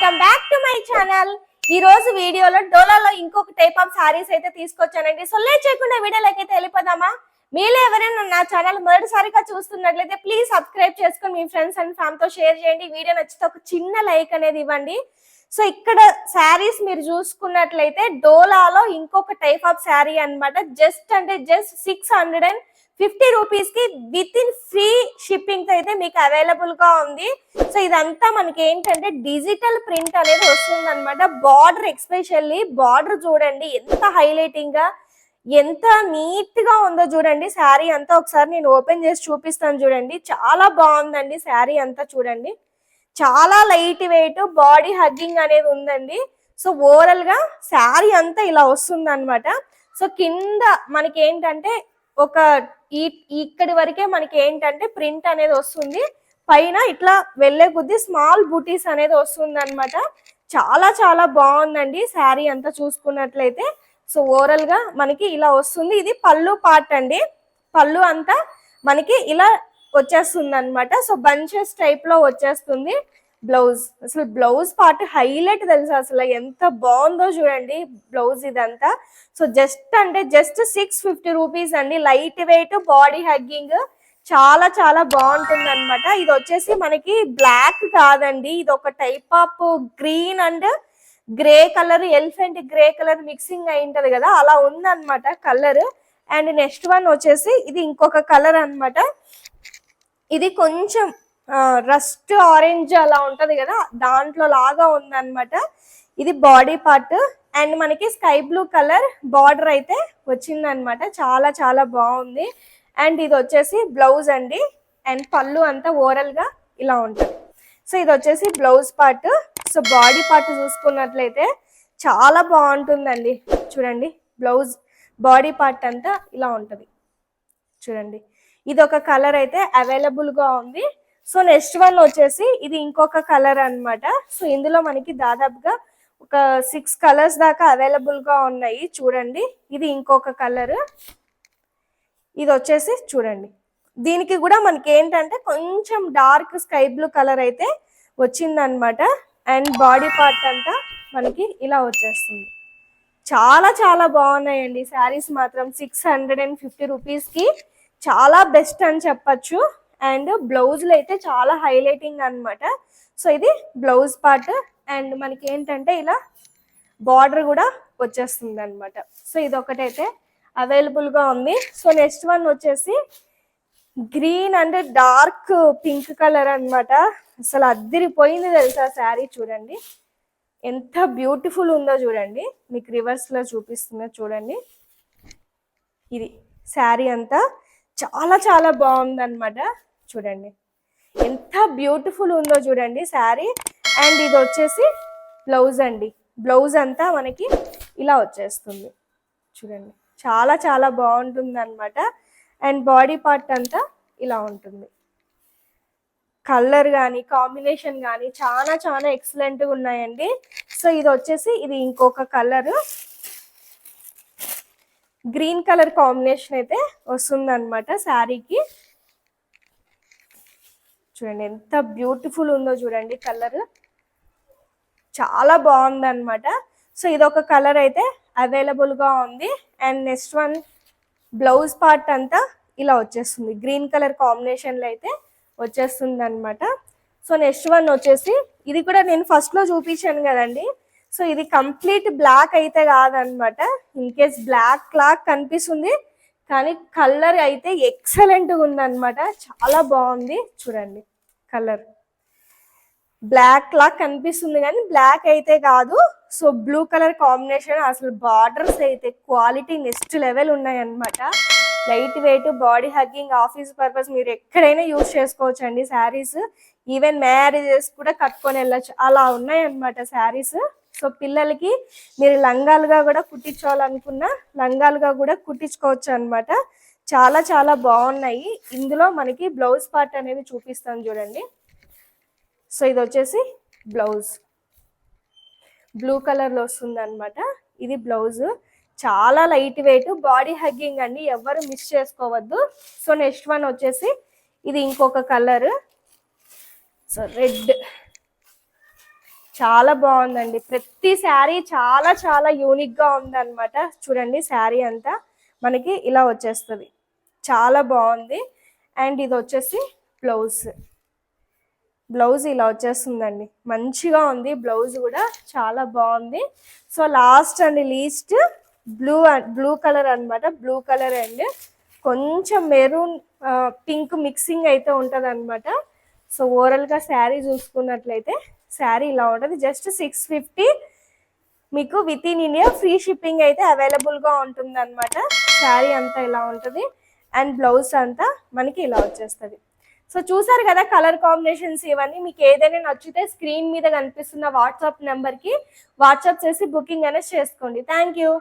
Welcome back to my channel. ఈ రోజు వీడియోలో డోలాలో ఇంకొక టైప్ ఆఫ్ సారీస్ అయితే తీసుకొచ్చానండి. సో లేట్ చేయకుండా వీడియోలోకి అయితే వెళ్ళిపోదామా? మీలో ఎవరైనా నా ఛానల్ మొదటిసారిగా చూస్తున్నట్లయితే ప్లీజ్ సబ్స్క్రైబ్ చేసుకొని మీ ఫ్రెండ్స్ అండ్ ఫ్యామిలీతో షేర్ చేయండి. వీడియో నచ్చితే ఒక చిన్న లైక్ అనేది ఇవ్వండి. సో ఇక్కడ శారీస్ మీరు చూసుకున్నట్లయితే డోలాలో ఇంకొక టైప్ ఆఫ్ శారీ అన్నమాట. జస్ట్ 650 రూపీస్ కి విత్ ఇన్ ఫ్రీ షిప్పింగ్ అయితే మీకు అవైలబుల్ గా ఉంది. సో ఇదంతా మనకి ఏంటంటే డిజిటల్ ప్రింట్ అనేది వస్తుంది అనమాట. బార్డర్ ఎక్స్పెషల్లీ బార్డర్ చూడండి ఎంత హైలైటింగ్ గా ఎంత నీట్ గా ఉందో చూడండి. శారీ అంతా ఒకసారి నేను ఓపెన్ చేసి చూపిస్తాను చూడండి. చాలా బాగుందండి శారీ అంతా చూడండి. చాలా లైట్ వెయిట్ బాడీ హగ్గింగ్ అనేది ఉందండి. సో ఓవరాల్ గా శారీ అంతా ఇలా వస్తుంది అనమాట. సో కింద మనకి ఏంటంటే ఒక ఇక్కడి వరకే మనకి ఏంటంటే ప్రింట్ అనేది వస్తుంది. పైన ఇట్లా వెళ్లే కొద్ది స్మాల్ బూటీస్ అనేది వస్తుంది అనమాట. చాలా చాలా బాగుందండి శారీ అంతా చూసుకున్నట్లయితే. సో ఓవరాల్ గా మనకి ఇలా వస్తుంది. ఇది పళ్ళు పార్ట్ అండి. పళ్ళు అంతా మనకి ఇలా వచ్చేస్తుంది అనమాట. సో బంచెస్ టైప్ లో వచ్చేస్తుంది. బ్లౌజ్ అసలు బ్లౌజ్ పార్ట్ హైలైట్ తెలుసు, అసలు ఎంత బాగుందో చూడండి బ్లౌజ్ ఇదంతా. సో జస్ట్ 650 రూపీస్ అండి. లైట్ వెయిట్ బాడీ హగ్గింగ్ చాలా చాలా బాగుంటుంది అనమాట. ఇది వచ్చేసి మనకి బ్లాక్ కాదండి, ఇది ఒక type of green and grey colour, elephant grey colour mixing అయి ఉంటది కదా, అలా ఉందన్నమాట కలర్. అండ్ నెక్స్ట్ వన్ వచ్చేసి ఇది ఇంకొక కలర్ అన్నమాట. ఇది కొంచెం రస్ట్ ఆరెంజ్ అలా ఉంటది కదా, దాంట్లో లాగా ఉందన్నమాట. ఇది బాడీ పార్ట్ అండ్ మనకి స్కై బ్లూ కలర్ బార్డర్ అయితే వచ్చిందనమాట. చాలా చాలా బాగుంది. అండ్ ఇది వచ్చేసి బ్లౌజ్ అండి. అండ్ పళ్ళు అంతా ఓవరాల్ గా ఇలా ఉంటుంది. సో ఇది వచ్చేసి blouse part. So body part చూసుకున్నట్లయితే చాలా బాగుంటుందండి చూడండి. బ్లౌజ్ బాడీ పార్ట్ అంతా ఇలా ఉంటుంది చూడండి. ఇది ఒక కలర్ అయితే అవైలబుల్ గా ఉంది. సో నెక్స్ట్ వన్ వచ్చేసి ఇది ఇంకొక కలర్ అన్నమాట. సో ఇందులో మనకి దాదాపుగా ఒక 6 కలర్స్ దాకా అవైలబుల్ గా ఉన్నాయి చూడండి. ఇది ఇంకొక కలర్. ఇది వచ్చేసి చూడండి, దీనికి కూడా మనకి ఏంటంటే కొంచెం డార్క్ స్కై బ్లూ కలర్ అయితే వచ్చిందనమాట. అండ్ బాడీ పార్ట్ అంతా మనకి ఇలా వచ్చేస్తుంది. చాలా చాలా బాగున్నాయండి శారీస్ మాత్రం. 650 రూపీస్ కి చాలా బెస్ట్ అని చెప్పచ్చు. అండ్ బ్లౌజ్లు అయితే చాలా హైలైటింగ్ అనమాట. సో ఇది బ్లౌజ్ పార్ట్ అండ్ మనకి ఏంటంటే ఇలా బార్డర్ కూడా వచ్చేస్తుంది అనమాట. సో ఇది ఒకటైతే అవైలబుల్ గా ఉంది. సో నెక్స్ట్ వన్ వచ్చేసి green and dark pink colour అనమాట. అసలు అద్దిరిపోయింది తెలుసా శారీ చూడండి. ఎంత బ్యూటిఫుల్ ఉందో చూడండి. మీకు రివర్స్ లో చూపిస్తుందో చూడండి. ఇది శారీ అంతా చాలా చాలా బాగుంది అనమాట. చూడండి ఎంత బ్యూటిఫుల్ ఉందో చూడండి శారీ. అండ్ ఇది వచ్చేసి బ్లౌజ్ అండి. బ్లౌజ్ అంతా మనకి ఇలా వచ్చేస్తుంది చూడండి. చాలా చాలా బాగుంటుంది అనమాట. అండ్ బాడీ పార్ట్ అంతా ఇలా ఉంటుంది. కలర్ కానీ కాంబినేషన్ కానీ చాలా చాలా ఎక్సలెంట్గా ఉన్నాయండి. సో ఇది వచ్చేసి ఇది ఇంకొక కలర్, గ్రీన్ కలర్ కాంబినేషన్ అయితే వస్తుంది అనమాట శారీకి. చూడండి ఎంత బ్యూటిఫుల్ ఉందో చూడండి. కలర్ చాలా బాగుంది అనమాట. సో ఇదొక కలర్ అయితే అవైలబుల్ గా ఉంది. And next one blouse part అంతా ఇలా వచ్చేస్తుంది. గ్రీన్ కలర్ కాంబినేషన్ లో అయితే వచ్చేస్తుంది అనమాట. సో నెక్స్ట్ వన్ వచ్చేసి ఇది కూడా నేను ఫస్ట్ లో చూపించాను కదండి. సో ఇది కంప్లీట్ బ్లాక్ అయితే కాదనమాట. ఇన్ కేస్ బ్లాక్ లాగా కనిపిస్తుంది కానీ కలర్ అయితే ఎక్సలెంట్గా ఉందన్నమాట. చాలా బాగుంది చూడండి. కలర్ బ్లాక్ లాగా కనిపిస్తుంది కానీ బ్లాక్ అయితే కాదు. సో బ్లూ కలర్ కాంబినేషన్, అసలు బార్డర్స్ అయితే క్వాలిటీ నెక్స్ట్ లెవెల్ ఉన్నాయన్నమాట. Light weight body hugging, office purpose మీరు ఎక్కడైనా యూజ్ చేసుకోవచ్చు అండి శారీస్. ఈవెన్ మ్యారేజెస్ కూడా కట్టుకొని వెళ్ళచ్చు, అలా ఉన్నాయన్నమాట శారీస్. సో పిల్లలకి మీరు లంగాలుగా కూడా కుట్టించుకోవాలనుకున్న లంగాలుగా కూడా కుట్టించుకోవచ్చు అనమాట. చాలా చాలా బాగున్నాయి. ఇందులో మనకి బ్లౌజ్ పార్ట్ అనేది చూపిస్తాను చూడండి. సో ఇది వచ్చేసి బ్లౌజ్ బ్లూ కలర్లో వస్తుంది అనమాట. ఇది బ్లౌజ్ చాలా లైట్ వెయిట్ బాడీ హగ్గింగ్ అండి, ఎవరు మిస్ చేసుకోవద్దు. సో నెక్స్ట్ వన్ వచ్చేసి ఇది ఇంకొక కలర్. సో రెడ్ చాలా బాగుందండి. ప్రతి శారీ చాలా చాలా యూనిక్ గా ఉందన్నమాట. చూడండి శారీ అంతా మనకి ఇలా వచ్చేస్తుంది, చాలా బాగుంది. అండ్ ఇది వచ్చేసి బ్లౌజ్. బ్లౌజ్ ఇలా వచ్చేస్తుందండి, మంచిగా ఉంది బ్లౌజ్ కూడా, చాలా బాగుంది. So last and least blue colour అన్నమాట. బ్లూ కలర్ అండ్ కొంచెం మెరూన్ పింక్ మిక్సింగ్ అయితే ఉంటుంది అనమాట. సో ఓవరాల్గా శారీ చూసుకున్నట్లయితే శారీ ఇలా ఉంటుంది. జస్ట్ 650 మీకు with in India free shipping అయితే అవైలబుల్గా ఉంటుంది అనమాట. శారీ అంతా ఇలా ఉంటుంది అండ్ బ్లౌజ్ అంతా మనకి ఇలా వచ్చేస్తుంది. సో చూసారు కదా కలర్ కాంబినేషన్స్ ఇవన్నీ. మీకు ఏదైనా నచ్చితే స్క్రీన్ మీద కనిపిస్తున్న వాట్సాప్ నెంబర్కి వాట్సాప్ చేసి బుకింగ్ అనేది చేసుకోండి. Thank you.